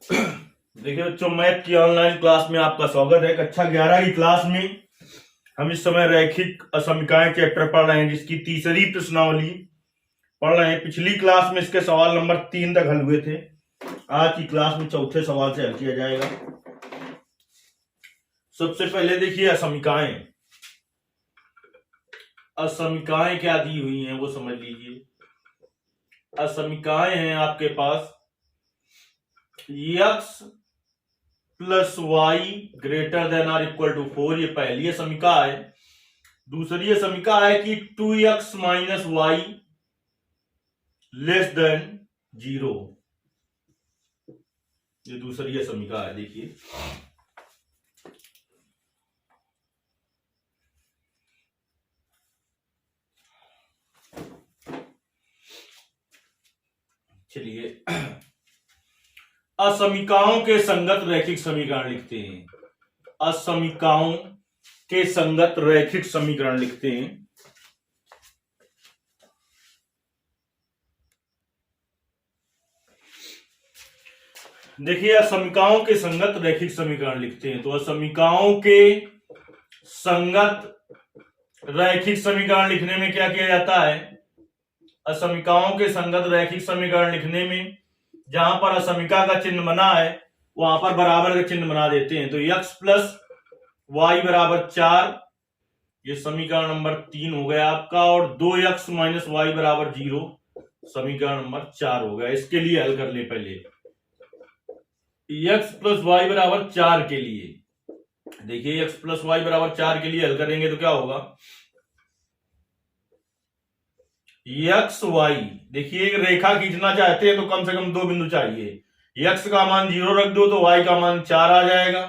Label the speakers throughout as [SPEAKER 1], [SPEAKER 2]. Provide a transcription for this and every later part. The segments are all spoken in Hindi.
[SPEAKER 1] देखिए बच्चों, मैथ की ऑनलाइन क्लास में आपका स्वागत है। कक्षा 11 की क्लास में हम इस समय रैखिक असमीकाएं चैप्टर पढ़ रहे हैं, जिसकी तीसरी प्रश्नावली पढ़ रहे हैं। पिछली क्लास में इसके सवाल नंबर 3 तक हल हुए थे। आज की क्लास में चौथे सवाल से हल किया जाएगा। सबसे पहले देखिए असमीकाएं। असमीकाएं क्या दी हुई हैं वो समझ लीजिए। असमीकाएं हैं आपके पास x plus y greater than or equal to 4, ये पहली समीका है। दूसरी समीका है कि 2x minus y less than 0, ये दूसरी समीका है। देखिए चलिए असमीकाओं के संगत रैखिक समीकरण लिखते हैं। असमीकाओं के संगत रैखिक समीकरण लिखते हैं। देखिए असमीकाओं के संगत रैखिक समीकरण लिखते हैं, तो असमीकाओं के संगत रैखिक समीकरण लिखने में क्या किया जाता है? असमीकाओं के संगत रैखिक समीकरण लिखने में जहां पर असमीका का चिन्ह बना है वहां पर बराबर का चिन्ह बना देते हैं। तो x प्लस वाई बराबर 4, ये समीकरण नंबर 3 हो गया आपका, और 2x माइनस वाई बराबर 0 समीकरण नंबर 4 हो गया। इसके लिए हल कर ले पहले। x प्लस वाई बराबर 4 के लिए देखिए, x प्लस वाई बराबर 4 के लिए हल करेंगे तो क्या होगा? एक्स वाई, देखिए एक रेखा खींचना चाहते हैं तो कम से कम 2 बिंदु चाहिए। x का मान 0 रख दो तो y का मान 4 आ जाएगा,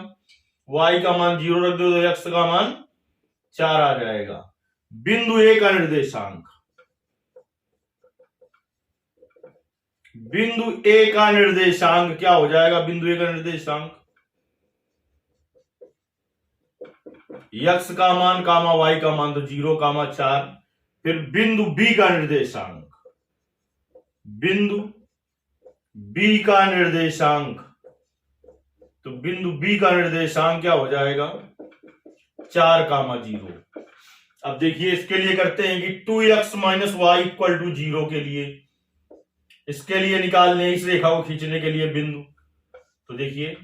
[SPEAKER 1] y का मान 0 रख दो तो x का मान 4 आ जाएगा। बिंदु ए का निर्देशांक, बिंदु ए का निर्देशांक क्या हो जाएगा? बिंदु ए का निर्देशांक x का मान कामा y का मान, तो 0 कामा 4। फिर बिंदु बी का निर्देशांक, बिंदु बी का निर्देशांक, तो बिंदु बी का निर्देशांक क्या हो जाएगा? 4 कामा 0। अब देखिए इसके लिए करते हैं कि 2x minus Y equal to 0 के लिए, इसके लिए निकालने, इस रेखा को खींचने के लिए बिंदु। तो देखिए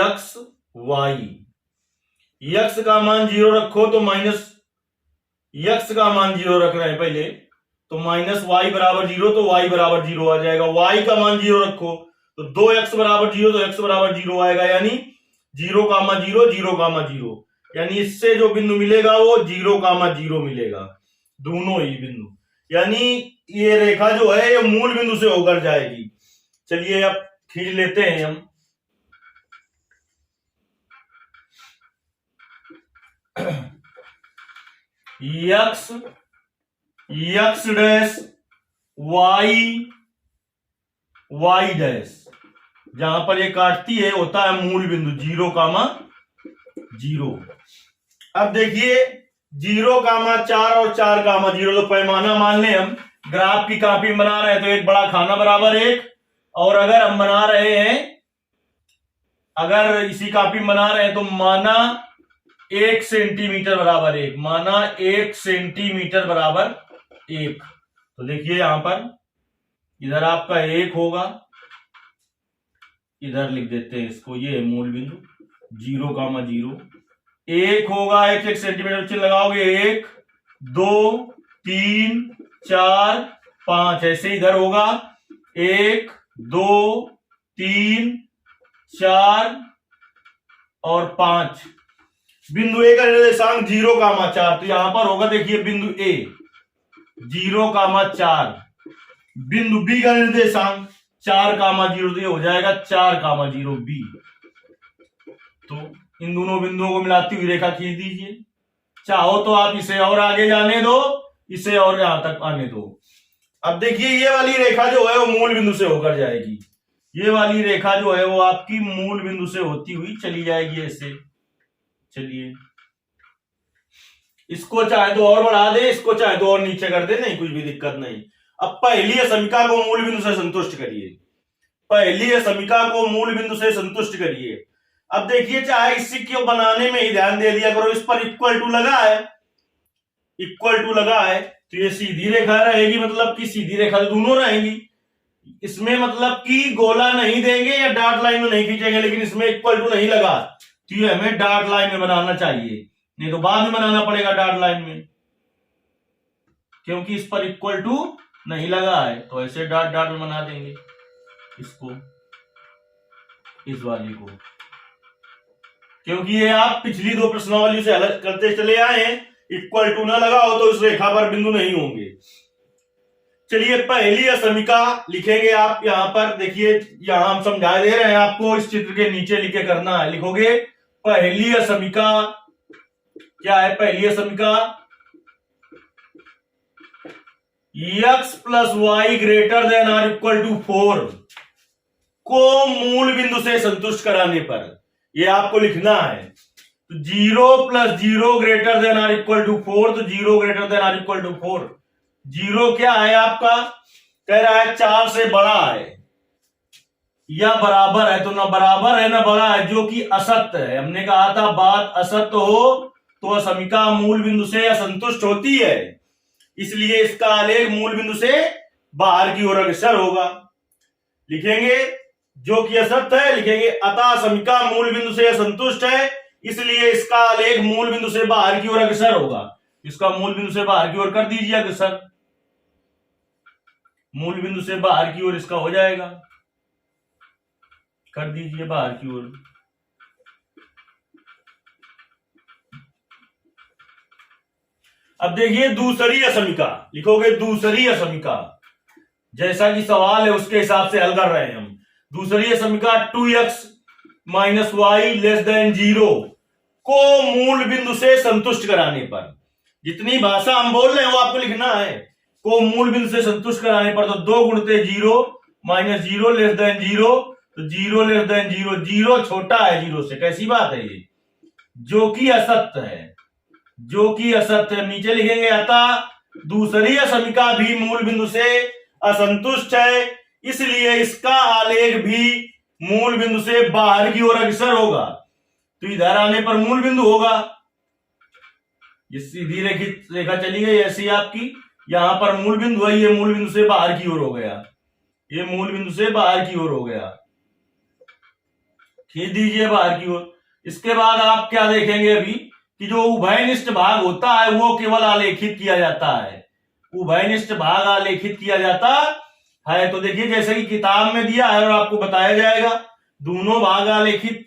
[SPEAKER 1] x y, x का मान 0 रखो तो माइनस, x का मान 0 रख रहे हैं पहले, तो माइनस वाई बराबर 0, तो y बराबर 0 आ जाएगा। y का मान 0 रखो तो 2x बराबर 0, तो x बराबर 0 आएगा, यानी 0 कामा 0 0 कामा 0, यानी इससे जो बिंदु मिलेगा वो 0 कामा 0 मिलेगा, दोनों ही बिंदु। यानी ये रेखा जो है ये मूल बिंदु से होकर जाएगी। चलिए अब खींच लेते हैं हम। x dash y y dash, जहां पर ये काटती है होता है मूल बिंदु 0 कामा 0। अब देखिए 0 कामा 4 और 4 कामा 0, तो पैमाना मान लें हम, ग्राफ की कॉपी बना रहे हैं तो एक बड़ा खाना बराबर 1, और अगर हम बना रहे हैं, अगर इसी कॉपी बना रहे हैं तो माना 1 सेंटीमीटर बराबर 1, माना 1 सेंटीमीटर बराबर 1। तो देखिए यहां पर इधर आपका 1 होगा, इधर लिख देते हैं इसको, ये है मूल बिंदु 0 कामा 0। 1 होगा, 1 सेंटीमीटर चिन्ह लगाओगे, 1 2 3 4 5, ऐसे इधर होगा 1 2 3 4 और 5। बिंदु ए का निर्देशांक 0 कामा 4, तो यहां पर होगा देखिए बिंदु ए 0 कामा 4, बिंदु बी का निर्देशांक 4 कामा 0, तो ये हो जाएगा 4 कामा 0 बी। तो इन दोनों बिंदुओं को मिलाती हुई रेखा खींच दीजिए। चाहो तो आप इसे और आगे जाने दो, इसे और यहां तक आने दो। अब देखिए ये वाली रेखा जो है वो मूल बिंदु से होकर जाएगी, ये वाली रेखा जो है वो आपकी मूल बिंदु से होती हुई चली जाएगी ऐसे। चलिए इसको चाहे तो और बढ़ा दे, इसको चाहे तो और नीचे कर दे, नहीं कुछ भी दिक्कत नहीं। अब पहली समीका को मूल बिंदु से संतुष्ट करिए। पहली असमिका को मूल बिंदु से संतुष्ट करिए। अब देखिए, चाहे इसी को बनाने में ही ध्यान दे दिया करो, इस पर इक्वल टू लगा है, इक्वल टू लगा है तो ये सीधी रेखा रहेगी, मतलब कि सीधी रेखा दोनों रहेंगी। इसमें मतलब कि गोला नहीं देंगे या डॉट लाइन में नहीं खींचेंगे, लेकिन इसमें इक्वल टू नहीं लगा तो ये हमें डॉट लाइन में बनाना चाहिए, नहीं तो बाद में बनाना पड़ेगा डॉट लाइन में, क्योंकि इस पर इक्वल टू नहीं लगा है। तो ऐसे डॉट डॉट में बना देंगे इसको, इस वाली को, क्योंकि ये आप पिछली दो प्रश्नावली से अलग करते चले आए हैं, इक्वल टू ना लगा हो तो इस रेखा पर बिंदु नहीं होंगे। चलिए पहली असमिका लिखेंगे आप यहां पर, देखिए यहां हम समझा दे रहे हैं आपको, इस चित्र के नीचे लिखे करना है। लिखोगे पहली असमिका, क्या है पहली असमिका, x plus y greater than or equal to 4 को मूल बिंदु से संतुष्ट कराने पर, ये आपको लिखना है। तो 0 plus 0 greater than or equal to 4, तो 0 greater than or equal to 4। 0 क्या है आपका, कह रहा है 4 से बड़ा है या बराबर है, तो ना बराबर है ना बड़ा है, जो कि असत्य है। हमने कहा था बात असत्य हो तो असमिका मूल बिंदु से असंतुष्ट होती है, इसलिए इसका आलेख मूल बिंदु से बाहर की ओर अग्रसर होगा। लिखेंगे जो कि असत्य है, लिखेंगे अतः असमिका मूल बिंदु से असंतुष्ट है, इसलिए इसका आलेख मूल बिंदु से बाहर की ओर अग्रसर होगा। इसका मूल बिंदु से बाहर की ओर कर दीजिए अग्रसर, मूल बिंदु से बाहर की ओर इसका हो जाएगा, कर दीजिए बाहर की ओर। अब देखिए दूसरी असमिका, लिखोगे दूसरी असमिका, जैसा कि सवाल है उसके हिसाब से हल कर रहे हैं हम। दूसरी असमिका 2x minus y less than 0 को मूल बिंदु से संतुष्ट कराने पर, जितनी भाषा हम बोल रहे हैं वो आपको लिखना है, को मूल बिंदु से संतुष्ट कराने पर, तो 2 गुणते 0 माइनस 0 लेस देन 0, तो 0 लेस देन 0, 0 छोटा है 0 से, कैसी बात है ये, जो कि असत्य है, जो कि असत्य है। नीचे लिखेंगे अतः दूसरी असमिका भी मूल बिंदु से असंतुष्ट है, इसलिए इसका आलेख भी मूल बिंदु से बाहर की ओर अग्रसर होगा। तो इधर आने पर मूल बिंदु होगा, ये सीधी रेखा चली गई ऐसी आपकी, यहां पर मूल बिंदु है, ये मूल बिंदु से बाहर की ओर हो गया, ये मूल बिंदु से बाहर की ओर हो गया, खींच दीजिए बाहर की ओर। इसके बाद आप क्या देखेंगे अभी कि जो उभयनिष्ठ भाग होता है वो केवल आलेखित किया जाता है, उभयनिष्ठ भाग आलेखित किया जाता है। तो देखिए जैसे कि किताब में दिया है और आपको बताया जाएगा, दोनों भाग आलेखित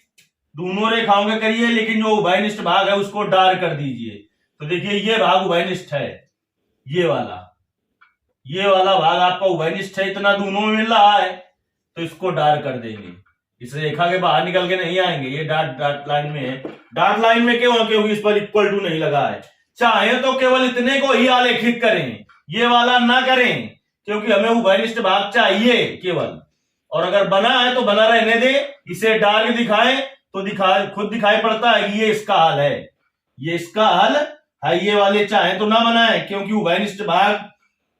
[SPEAKER 1] दोनों रेखाओं के करिए, लेकिन जो उभयनिष्ठ भाग है उसको डार्क कर दीजिए। तो देखिए ये भाग उभयनिष्ठ है, ये वाला भाग आपका उभयनिष्ठ है, इतना दोनों में मिल रहा है, तो इसको डार्क कर देंगे, इस रेखा के बाहर निकल के नहीं आएंगे, ये डॉट लाइन में है। डॉट लाइन में क्यों, क्योंकि इस पर इक्वल टू नहीं लगा है। चाहे तो केवल इतने को ही आलेखित करें, ये वाला ना करें, क्योंकि हमें उभयनिष्ठ भाग चाहिए केवल, और अगर बना है तो बना रहने दे, इसे डार्क दिखाएं तो खुद दिखाई पड़ता है कि ये इसका हल है, ये इसका हल है। ये वाले चाहे तो ना बनाए, क्योंकि उभयनिष्ठ भाग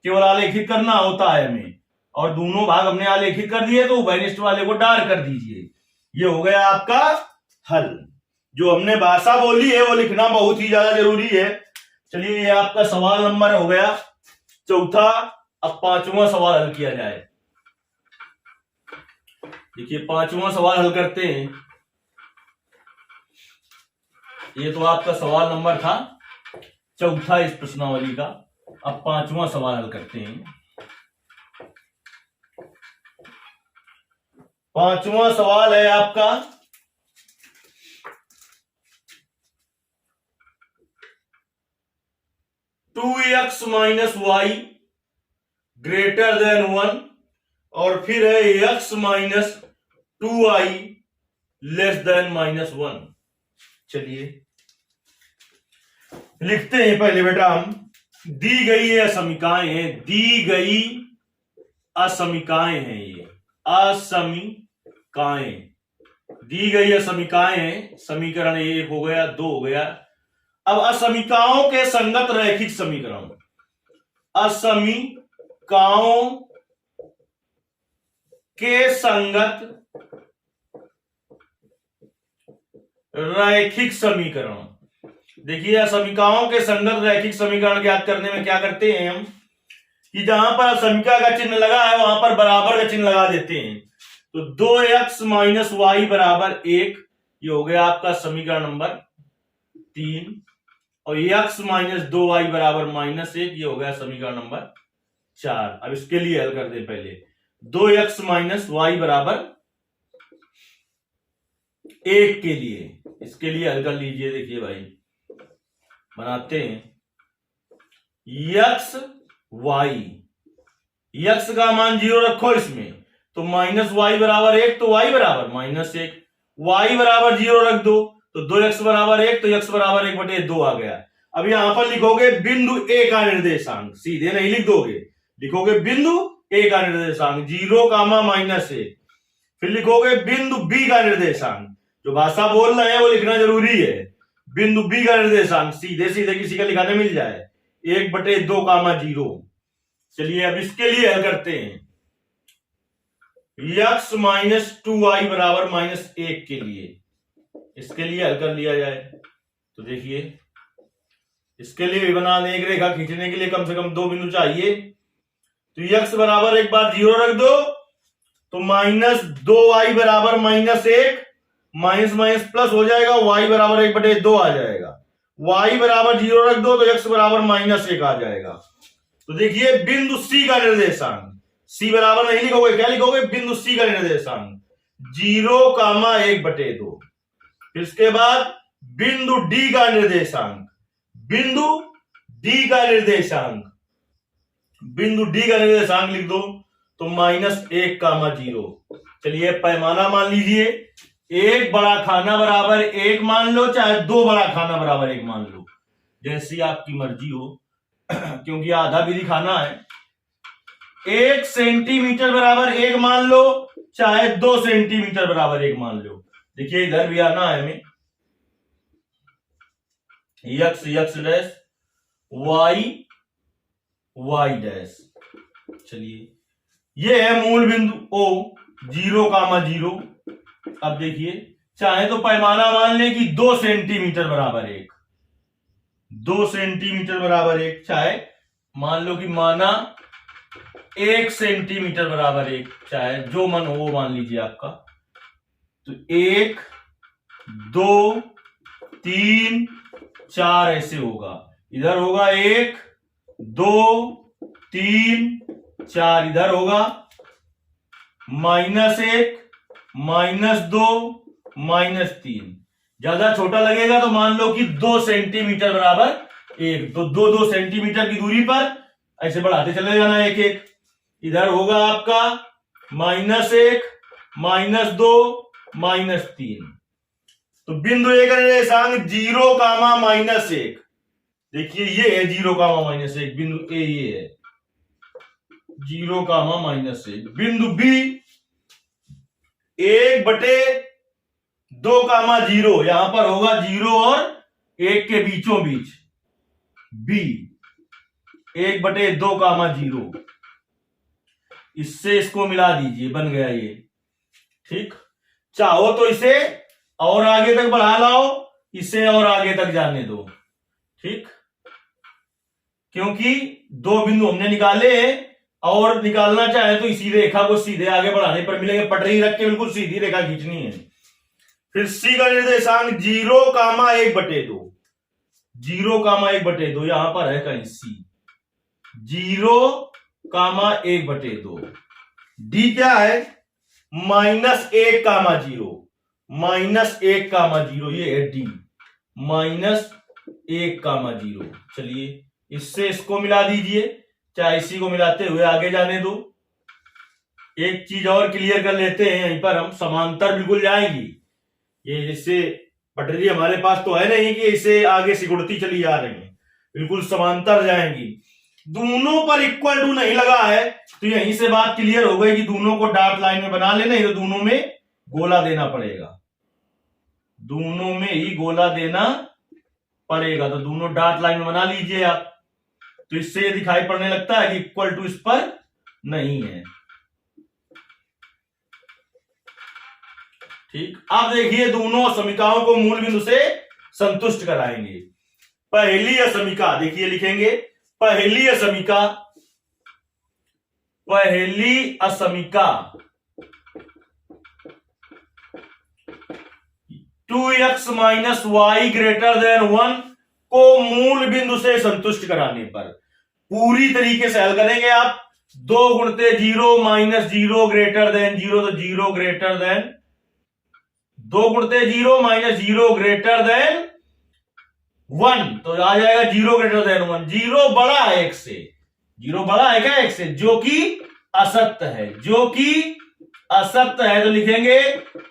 [SPEAKER 1] केवल आलेखित करना होता है हमें, और दोनों भाग हमने आलेखित कर दिए, तो उभयनिष्ठ वाले को डार्क कर दीजिए। ये हो गया आपका हल। जो हमने भाषा बोली है वो लिखना बहुत ही ज्यादा जरूरी है। चलिए ये आपका सवाल नंबर हो गया चौथा। अब पांचवा सवाल हल किया जाए। देखिए पांचवा सवाल हल करते हैं। ये तो आपका सवाल नंबर था चौथा इस प्रश्नावली का। अब पांचवा सवाल हल करते हैं। पांचवा सवाल है आपका 2x minus Y greater then 1 और फिर है x minus 2i less than -1। चलिए लिखते हैं पहले बेटा हम। दी गई ये असमिकाएं हैं, दी गई असमिकाएं हैं, ये असमिकाएं दी गई असमिकाएं हैं। समीकरण 1 हो गया, 2 हो गया। अब असमिकाओं के संगत रैखिक समीकरण, असमिकाओं के संगत रैखिक समीकरण। देखिए समीकरणों के संगत रैखिक समीकरण ज्ञात करने में क्या करते हैं हम कि जहां पर समीकरण का चिन्ह लगा है वहां पर बराबर का चिन्ह लगा देते हैं। तो 2x माइनस वाई बराबर 1, ये हो गया आपका समीकरण नंबर 3, और x माइनस 2y बराबर -1, ये हो गया समीकरण नंबर 4। अब इसके लिए हल कर दे पहले। 2x माइनस वाई बराबर 1 के लिए, इसके लिए हल कर लीजिए। देखिए भाई बनाते हैं x y, x का मान 0 रखो इसमें, तो माइनस वाई बराबर 1, तो y बराबर -1, y बराबर 0 रख दो तो 2x बराबर 1, तो x बराबर 1/2 आ गया। अब यहां पर लिखोगे बिंदु a का निर्देशांक, सीधे नहीं लिख दोगे, लिखोगे बिंदु a का निर्देशांक 0, -1। फिर लिखोगे बिंदु b का निर्देशांक, जो भाषा बोल रहे हैं वो लिखना जरूरी है। बिंदु b का निर्देशांक सीधे सीधे किसी का लिखाने मिल जाए 1/2, 0। चलिए अब इसके लिए हल करते हैं। x माइनस 2y बराबर -1 के लिए, इसके लिए हल कर लिया जाए। तो देखिए इसके लिए भी बना दें, एक रेखा खींचने के लिए कम से कम 2 बिंदु चाहिए। तो x बराबर एक बार 0 रख दो, तो -2y बराबर -1, माइनस माइनस प्लस हो जाएगा, y बराबर 1/2 आ जाएगा। y बराबर 0 रख दो तो x बराबर -1 आ जाएगा। तो देखिए बिंदु c का निर्देशांक, c बराबर नहीं लिखोगे, क्या लिखोगे, बिंदु c का निर्देशांक 0, 1/2। फिर इसके बाद बिंदु d का निर्देशांक, बिंदु d का निर्देशांक, बिंदु d का निर्देशांक लिख दो तो -1, 0। चलिए पैमाना मान लीजिए, 1 बड़ा खाना बराबर 1 मान लो, चाहे 2 बड़ा खाना बराबर 1 मान लो, जैसी आपकी मर्जी हो, क्योंकि आधा भी दिखाना है। 1 सेंटीमीटर बराबर 1 मान लो, चाहे 2 सेंटीमीटर बराबर 1 मान लो। देखिए इधर भी आना है हमें, x डैश, y डैश। चलिए ये है मूल बिंदु O, 0, 0। अब देखिए चाहे तो पैमाना मान ले कि 2 सेंटीमीटर बराबर 1, 2 सेंटीमीटर बराबर 1, चाहे मान लो कि माना 1 सेंटीमीटर बराबर 1, चाहे जो मन हो वो मान लीजिए आपका। तो 1, 2, 3, 4 ऐसे होगा, इधर होगा 1, 2, 3, 4, इधर होगा -1, -2, -3। ज्यादा छोटा लगेगा तो मान लो कि 2 सेंटीमीटर बराबर 1, तो 2 सेंटीमीटर की दूरी पर ऐसे बढ़ाते चले जाना 1, 1। इधर होगा आपका -1, -2, -3। तो बिंदु ए का निर्देशांक 0, -1। देखिए ये है 0, -1, बिंदु ए ये है 0, -1। बिंदु बी 1/2, 0, यहां पर होगा 0 और 1 के बीचों बीच b, 1/2, 0। इससे इसको मिला दीजिए, बन गया ये। ठीक, चाहो तो इसे और आगे तक बढ़ा लाओ, इसे और आगे तक जाने दो। ठीक, क्योंकि 2 बिंदु हमने निकाले हैं, और निकालना चाहे तो इसी रेखा को सीधे आगे बढ़ाने पर मिलेंगे, पटरी रख के बिल्कुल सीधी रेखा खींचनी है। फिर सी का निर्देशांक 0, 1/2, 0, 1/2, यहां पर है कहीं सी, 0, 1/2। डी क्या है, -1, 0, -1, 0, ये है डी, -1, 0। चलिए इससे इसको मिला दीजिए, चाहे इसी को मिलाते हुए आगे जाने दो। एक चीज और क्लियर कर लेते हैं, यहीं पर हम समांतर बिल्कुल जाएंगी। ये जिससे पटरी हमारे पास तो है नहीं कि इसे आगे सिकुड़ती चली जा रही है, बिल्कुल समांतर जाएंगी। दोनों पर इक्वल टू नहीं लगा है, तो यहीं से बात क्लियर हो गई कि दोनों को डॉट लाइन में बना लेना, तो दोनों में गोला देना पड़ेगा, दोनों में ही गोला देना पड़ेगा। तो दोनों डॉट लाइन में बना लीजिए आप, तो इससे ये दिखाई पड़ने लगता है कि इक्वल टू इस पर नहीं है। ठीक, अब देखिए दोनों असमिकाओं को मूल बिंदु से संतुष्ट कराएंगे। पहली असमिका देखिए लिखेंगे, पहली असमिका 2x - y > 1 को मूल बिंदु से संतुष्ट कराने पर पूरी तरीके से हल करेंगे आप। 2 गुणते 0 - 0 ग्रेटर देन 0, तो 0 ग्रेटर देन 2 गुणते 0 - 0 ग्रेटर देन 1, तो आ जाएगा 0 ग्रेटर देन 1। 0 बड़ा है 1 से, 0 बड़ा है क्या 1 से, जो कि असत्य है, जो कि असत्य है। तो लिखेंगे,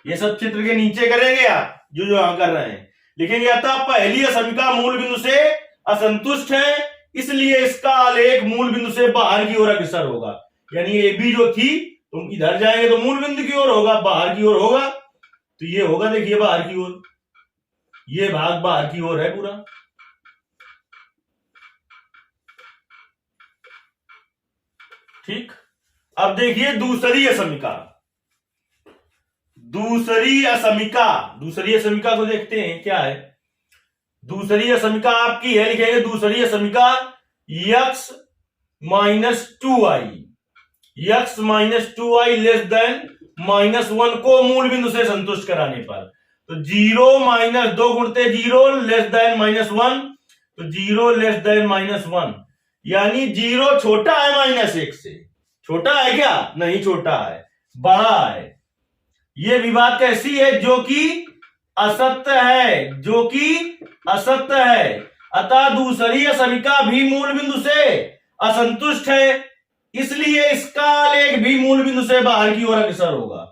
[SPEAKER 1] ये सब चित्र के नीचे करेंगे आप जो यहां कर रहे हैं, लिखेंगे अतः पहली असमिका मूल बिंदु से असंतुष्ट है, इसलिए इसका आलेख मूल बिंदु से बाहर की ओर अग्रसर होगा। यानी ए बी जो थी, तुम इधर जाएंगे तो मूल बिंदु की ओर होगा, बाहर की ओर होगा, तो ये होगा देखिए बाहर की ओर, ये भाग बाहर की ओर है पूरा। ठीक, अब देखिए दूसरी असमिका, दूसरी असमिका को देखते हैं क्या है। दूसरी असमिका आपकी है, लिखेंगे दूसरी असमिका x - 2i लेस देन -1 को मूल बिंदु से संतुष्ट कराने पर, तो 0 - 2 गुणते 0 लेस देन -1, तो 0 लेस देन -1, यानी 0 छोटा है -1 से। छोटा है क्या, नहीं छोटा है, बड़ा है। ये विवाद कैसी है, जो कि असत्य है, जो कि असत्य है। अतः दूसरी असमिका भी मूल बिंदु से असंतुष्ट है, इसलिए इसका आलेख भी मूल बिंदु से बाहर की ओर अग्रसर होगा,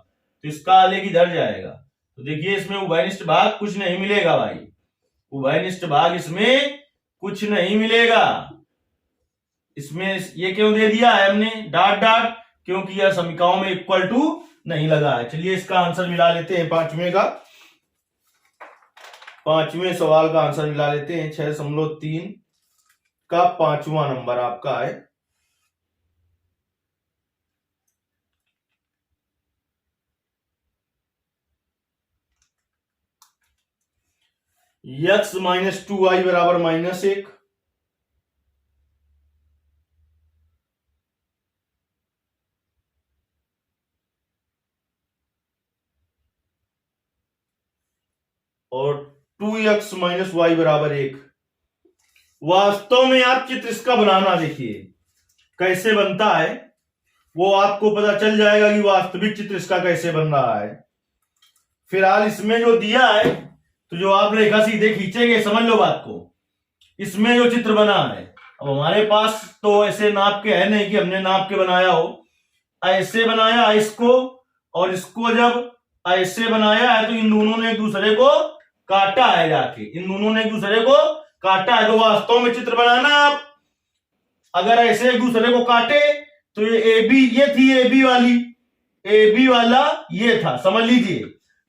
[SPEAKER 1] तो इसका आलेख इधर जाएगा। तो देखिए इसमें उभयनिष्ठ भाग कुछ नहीं मिलेगा भाई, उभयनिष्ठ भाग इसमें कुछ नहीं मिलेगा। इसमें ये क्यों दे दिया है हमने डॉट डॉट, क्योंकि यह समीकरणों में इक्वल टू नहीं लगा है। चलिए इसका आंसर मिला लेते हैं, पांचवें सवाल का आंसर मिला लेते हैं। 6.3 का 5वां नंबर आपका है। x - 2i बराबर -1, और 2x - y बराबर 1। वास्तव में आप चित्र इसका बनाना देखिए कैसे बनता है, वो आपको पता चल जाएगा कि वास्तविक चित्र इसका कैसे बन रहा है। फिलहाल इसमें जो दिया है, तो जो आप रेखा सीधे खींचेंगे, समझ लो बात को, इसमें जो चित्र बना है, अब हमारे पास तो ऐसे नाप के है नहीं कि हमने नाप के बनाया हो, ऐसे बनाया इसको, और इसको जब ऐसे बनाया है तो इन दोनों ने एक दूसरे को काटा है, जाके इन दोनों ने एक दूसरे को काटा है। तो वास्तव में चित्र बनाना आप, अगर ऐसे एक दूसरे को काटे तो ये ए बी, ये थी ए बी वाली, ए बी वाला ये था, समझ लीजिए।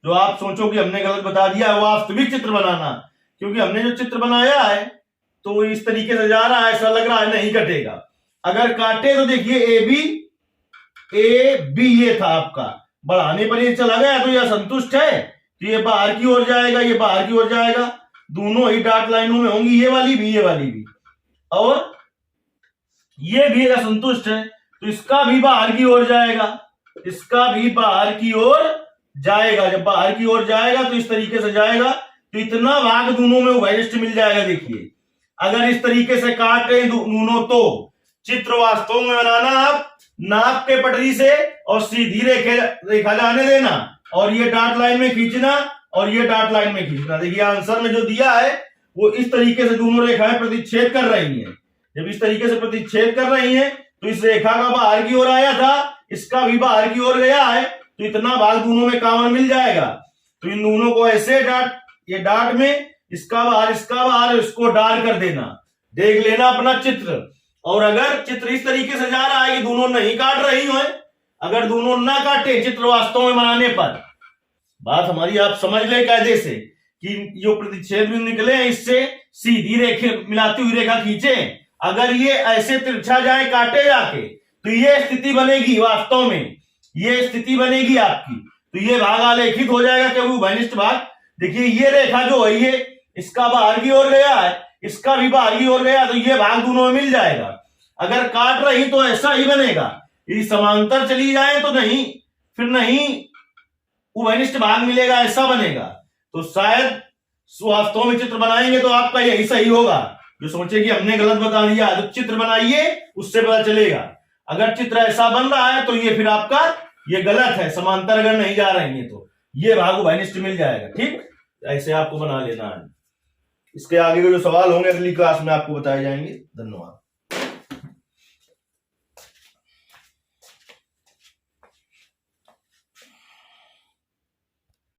[SPEAKER 1] जो आप सोचो कि हमने गलत बता दिया, वास्तविक चित्र बनाना, क्योंकि हमने जो चित्र बनाया है तो इस तरीके से जा रहा है, ऐसा लग रहा है नहीं कटेगा। अगर काटे तो देखिए ए बी ये था आपका, बढ़ाने पर ये चला गया तो यह संतुष्ट है, तो ये बाहर की ओर जाएगा, ये बाहर की ओर जाएगा, दोनों ही डॉट लाइनों में होंगी, ये वाली भी, ये वाली भी, और ये भी असंतुष्ट है, तो इसका भी बाहर की ओर जाएगा, इसका भी बाहर की ओर जाएगा। जब बाहर की ओर जाएगा तो इस तरीके से जाएगा, तो इतना भाग दोनों में उभयनिष्ठ मिल जाएगा। देखिए अगर इस तरीके से काटे दोनों, तो चित्र वास्तव में बनाना आप नाप के पटरी से और सीधी रेखा जाने देना, और ये डॉट लाइन में खींचना, और ये डॉट लाइन में खींचना। देखिए आंसर में जो दिया है वो इस तरीके से दोनों रेखाएं प्रतिच्छेद कर रही हैं। जब इस तरीके से प्रतिच्छेद कर रही हैं तो इस रेखा का बाहर की ओर आया था, इसका भी बाहर की ओर गया है, तो इतना भाग दोनों में कॉमन मिल जाएगा। तो इन दोनों को ऐसे डॉट, ये डॉट में इसका बाहर, इसको डाल कर देना, देख लेना अपना चित्र। और अगर चित्र इस तरीके से जा रहा है कि दोनों नहीं काट रही हो, अगर दोनों ना काटे चित्र वास्तव में बनाने पर, बात हमारी आप समझ ले कायदे से कि जो प्रतिच्छेद बिंदु निकले हैं इससे सीधी रेखा मिलाती हुई रेखा खींचे, अगर ये ऐसे तिरछा जाए काटे जाके, तो ये स्थिति बनेगी, वास्तव में ये स्थिति बनेगी आपकी। तो ये भाग आलेखित हो जाएगा क्योंकि उभयनिष्ठ भाग। देखिए ये रेखा जो है ये इसका बाहर की ओर गया है, इसका भी बाहर की ओर गया, तो ये भाग दोनों में मिल जाएगा। अगर काट रही तो ऐसा ही बनेगा, यदि समांतर चली जाए तो नहीं, फिर नहीं उभयनिष्ठ भाग मिलेगा, ऐसा बनेगा। तो शायद वास्तव में चित्र बनाएंगे तो आपका यही सही होगा। जो सोचे कि हमने गलत बता दिया, तो चित्र बनाइए, उससे पता चलेगा। अगर चित्र ऐसा बन रहा है तो ये फिर आपका ये गलत है, समांतर अगर नहीं जा रही है तो ये भाग उभयनिष्ठ मिल जाएगा। ठीक, ऐसे आपको बना लेना है। इसके आगे के जो सवाल होंगे अगली क्लास में आपको बताए जाएंगे। धन्यवाद।